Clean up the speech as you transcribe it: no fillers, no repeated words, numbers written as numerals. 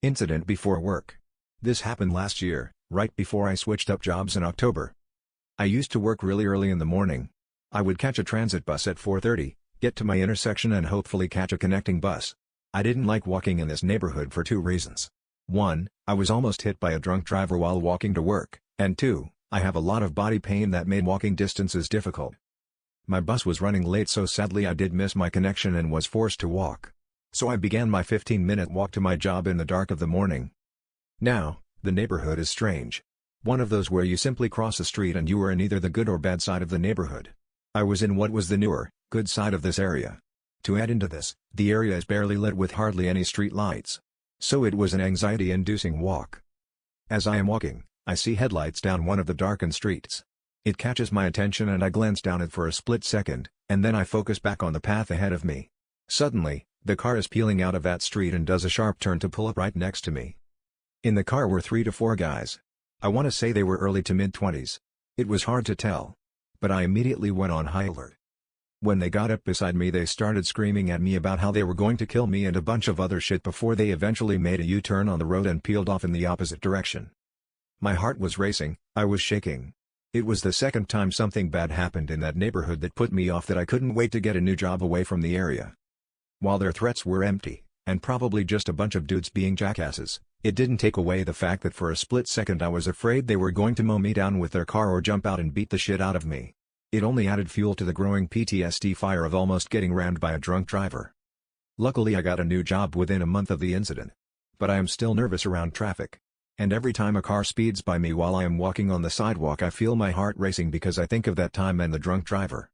Incident before work. This happened last year, right before I switched up jobs in October. I used to work really early in the morning. I would catch a transit bus at 4:30, get to my intersection and hopefully catch a connecting bus. I didn't like walking in this neighborhood for two reasons. 1, I was almost hit by a drunk driver while walking to work, and 2, I have a lot of body pain that made walking distances difficult. My bus was running late, so sadly I did miss my connection and was forced to walk. So I began my 15-minute walk to my job in the dark of the morning. Now, the neighborhood is strange. One of those where you simply cross a street and you are in either the good or bad side of the neighborhood. I was in what was the newer, good side of this area. To add into this, the area is barely lit with hardly any street lights. So it was an anxiety-inducing walk. As I am walking, I see headlights down one of the darkened streets. It catches my attention and I glance down it for a split second, and then I focus back on the path ahead of me. Suddenly, the car is peeling out of that street and does a sharp turn to pull up right next to me. In the car were 3 to 4 guys. I want to say they were early to mid-20s. It was hard to tell. But I immediately went on high alert. When they got up beside me, they started screaming at me about how they were going to kill me and a bunch of other shit before they eventually made a U-turn on the road and peeled off in the opposite direction. My heart was racing, I was shaking. It was the second time something bad happened in that neighborhood that put me off that I couldn't wait to get a new job away from the area. While their threats were empty, and probably just a bunch of dudes being jackasses, it didn't take away the fact that for a split second I was afraid they were going to mow me down with their car or jump out and beat the shit out of me. It only added fuel to the growing PTSD fire of almost getting rammed by a drunk driver. Luckily I got a new job within a month of the incident. But I am still nervous around traffic. And every time a car speeds by me while I am walking on the sidewalk, I feel my heart racing because I think of that time and the drunk driver.